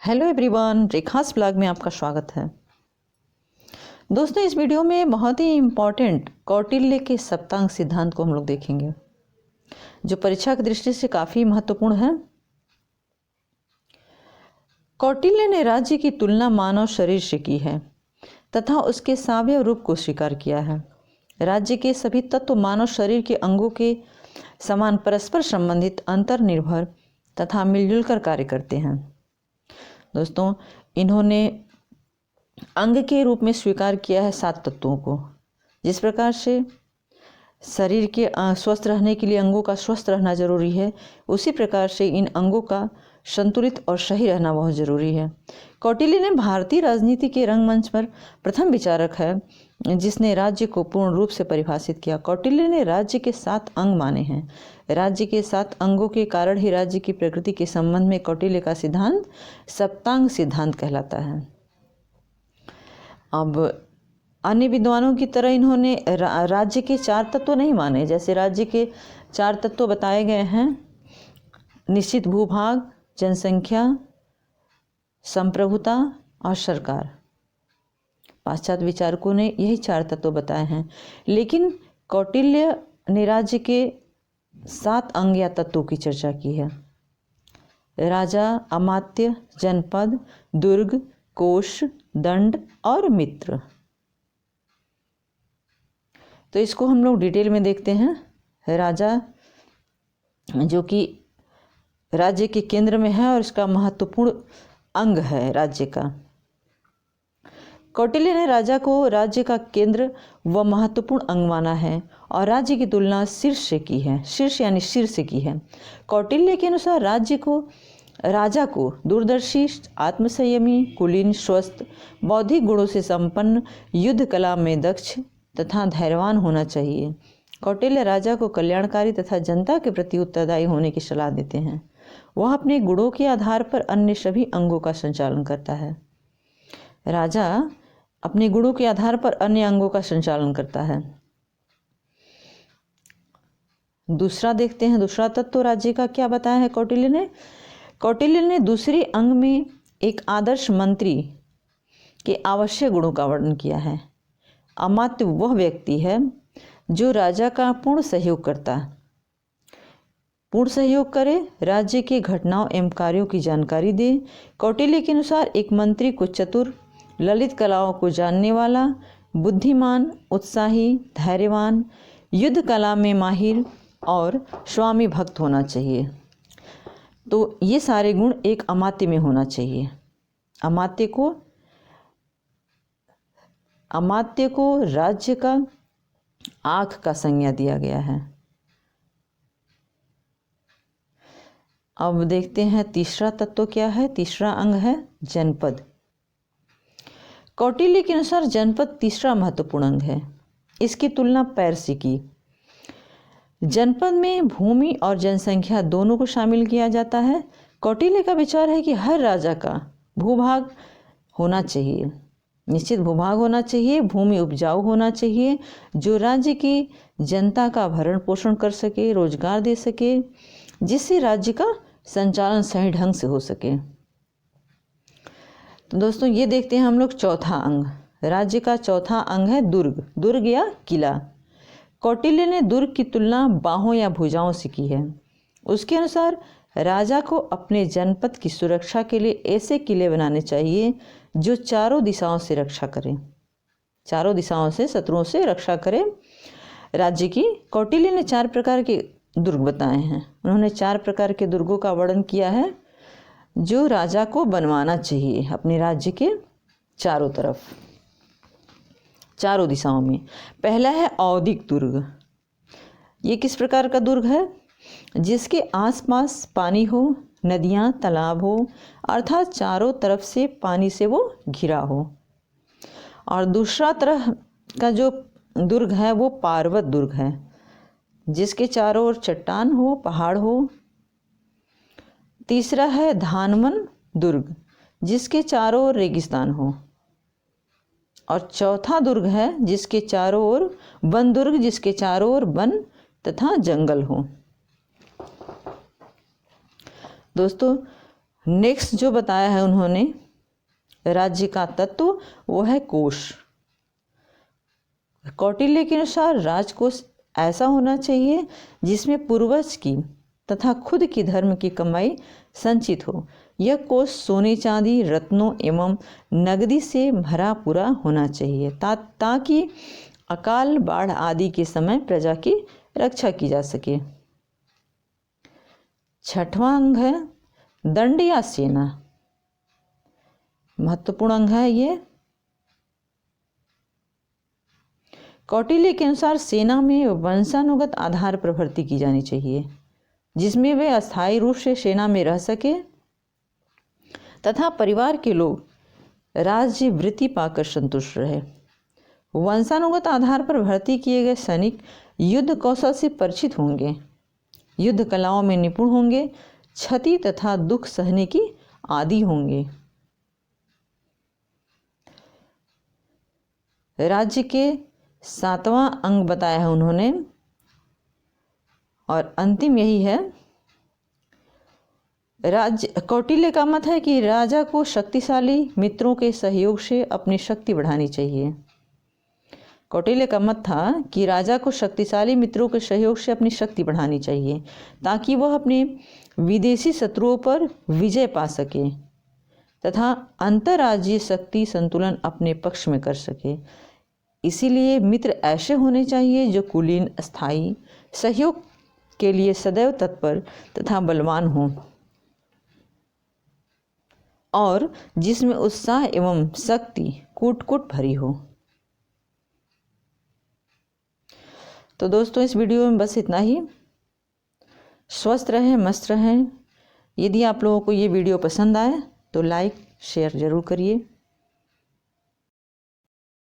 Hello everyone, रेखास blog में आपका स्वागत है। दोस्तों, इस वीडियो में बहुत ही इम्पॉर्टेंट कौटिल्य के सप्तांग सिद्धांत को हम लोग देखेंगे, जो परीक्षा की दृष्टि से काफ़ी महत्वपूर्ण है। कौटिल्य ने राज्य की तुलना मानव शरीर से की है तथा उसके सावयव रूप को स्वीकार किया है। राज्य के सभी तत्व मानव शरीर के अंगों के समान परस्पर संबंधित, अंतर्निर्भर तथा मिलजुल कर कार्य करते हैं। दोस्तों, इन्होंने अंग के रूप में स्वीकार किया है 7 तत्वों को। जिस प्रकार से शरीर के स्वस्थ रहने के लिए अंगों का स्वस्थ रहना जरूरी है, उसी प्रकार से इन अंगों का संतुलित और सही रहना बहुत जरूरी है। कौटिल्य ने भारतीय राजनीति के रंगमंच पर प्रथम विचारक है जिसने राज्य को पूर्ण रूप से परिभाषित किया। कौटिल्य ने राज्य के 7 अंग माने हैं। राज्य के 7 अंगों के कारण ही राज्य की प्रकृति के संबंध में कौटिल्य का सिद्धांत सप्तांग सिद्धांत कहलाता है। अब अन्य विद्वानों की तरह इन्होंने राज्य के 4 तत्व नहीं माने। जैसे राज्य के 4 तत्व बताए गए हैं: निश्चित भूभाग, जनसंख्या, संप्रभुता और सरकार। पाश्चात्य विचारकों ने यही 4 तत्व बताए हैं, लेकिन कौटिल्य ने राज्य के 7 अंग या तत्वों की चर्चा की है: राजा, अमात्य, जनपद, दुर्ग, कोष, दंड और मित्र। तो इसको हम लोग डिटेल में देखते हैं। राजा, जो कि राज्य के केंद्र में है और इसका महत्वपूर्ण अंग है राज्य का। कौटिल्य ने राजा को राज्य का केंद्र व महत्वपूर्ण अंग माना है और राज्य की तुलना शीर्ष से की है। शीर्ष यानी सिर से की है। कौटिल्य के अनुसार राजा को दूरदर्शी, आत्मसंयमी, कुलीन, स्वस्थ, बौद्धिक गुणों से संपन्न, युद्ध कला में दक्ष तथा धैर्यवान होना चाहिए। कौटिल्य राजा को कल्याणकारी तथा जनता के प्रति उत्तरदायी होने की सलाह देते हैं। वह अपने गुणों के आधार पर अन्य सभी अंगों का संचालन करता है। राजा अपने गुणों के आधार पर अन्य अंगों का संचालन करता है। दूसरा देखते हैं, दूसरा तत्व राज्य का क्या बताया है कौटिल्य ने। कौटिल्य ने दूसरे अंग में एक आदर्श मंत्री के आवश्यक गुणों का वर्णन किया है। अमात्य वह व्यक्ति है जो राजा का पूर्ण सहयोग करे, राज्य के घटनाओं एवं कार्यों की जानकारी दे। कौटिल्य के अनुसार एक मंत्री को चतुर, ललित कलाओं को जानने वाला, बुद्धिमान, उत्साही, धैर्यवान, युद्ध कला में माहिर और स्वामी भक्त होना चाहिए। तो ये सारे गुण एक अमात्य में होना चाहिए। अमात्य को राज्य का आँख का संज्ञा दिया गया है। अब देखते हैं तीसरा तत्व क्या है। तीसरा अंग है जनपद। कौटिल्य के अनुसार जनपद तीसरा महत्वपूर्ण अंग है। इसकी तुलना पैर से की। जनपद में भूमि और जनसंख्या दोनों को शामिल किया जाता है। कौटिल्य का विचार है कि हर राजा का भूभाग होना चाहिए, निश्चित भूभाग होना चाहिए, भूमि उपजाऊ होना चाहिए, जो राज्य की जनता का भरण पोषण कर सके, रोजगार दे सके, जिससे राज्य का संचालन सही ढंग से हो सके। तो दोस्तों, ये देखते हैं हम लोग चौथा अंग। राज्य का चौथा अंग है दुर्ग या किला। कौटिल्य ने दुर्ग की तुलना बाहों या भुजाओं से की है। उसके अनुसार राजा को अपने जनपद की सुरक्षा के लिए ऐसे किले बनाने चाहिए जो चारों दिशाओं से रक्षा करें, चारों दिशाओं से शत्रुओं से रक्षा करें राज्य की। कौटिल्य ने 4 प्रकार के दुर्ग बताए हैं। उन्होंने 4 प्रकार के दुर्गों का वर्णन किया है जो राजा को बनवाना चाहिए अपने राज्य के चारों तरफ, चारों दिशाओं में। पहला है औदिक दुर्ग। ये किस प्रकार का दुर्ग है? जिसके आसपास पानी हो, नदियाँ, तालाब हो, अर्थात चारों तरफ से पानी से वो घिरा हो। और दूसरा तरह का जो दुर्ग है वो पार्वत दुर्ग है, जिसके चारों ओर चट्टान हो, पहाड़ हो। तीसरा है धानवन दुर्ग, जिसके चारों ओर रेगिस्तान हो। और चौथा दुर्ग है जिसके चारों ओर वन दुर्ग, जिसके चारों ओर वन तथा जंगल हो। दोस्तों, नेक्स्ट जो बताया है उन्होंने राज्य का तत्व, वो है कोष। कौटिल्य के अनुसार राजकोष ऐसा होना चाहिए जिसमें पूर्वज की तथा खुद की धर्म की कमाई संचित हो। यह कोष सोने चांदी रत्नों एवं नगदी से भरा पूरा होना चाहिए ताकि अकाल बाढ़ आदि के समय प्रजा की रक्षा की जा सके। छठवां अंग है दंड या सेना। महत्वपूर्ण अंग है ये। कौटिल्य के अनुसार सेना में वंशानुगत आधार पर भर्ती की जानी चाहिए, जिसमें वे अस्थायी रूप से सेना में रह सके तथा परिवार के लोग राज्य वृत्ति पाकर संतुष्ट रहे। वंशानुगत आधार पर भर्ती किए गए सैनिक युद्ध कौशल से परिचित होंगे, युद्ध कलाओं में निपुण होंगे, क्षति तथा दुख सहने की आदी होंगे। राज्य के 7वां अंग बताया है उन्होंने और अंतिम यही है। कौटिल्य का मत है कि राजा को शक्तिशाली मित्रों के सहयोग से अपनी शक्ति बढ़ानी चाहिए। कौटिल्य का मत था कि राजा को शक्तिशाली मित्रों के सहयोग से अपनी शक्ति बढ़ानी चाहिए ताकि वह अपने विदेशी शत्रुओं पर विजय पा सके तथा अंतर्राज्यीय शक्ति संतुलन अपने पक्ष में कर सके। इसीलिए मित्र ऐसे होने चाहिए जो कुलीन, स्थायी, सहयोग के लिए सदैव तत्पर तथा बलवान हों और जिसमें उत्साह एवं शक्ति कूट कूट भरी हो। तो दोस्तों इस वीडियो में बस इतना ही। स्वस्थ रहें, मस्त रहें। यदि आप लोगों को ये वीडियो पसंद आए तो लाइक शेयर ज़रूर करिए।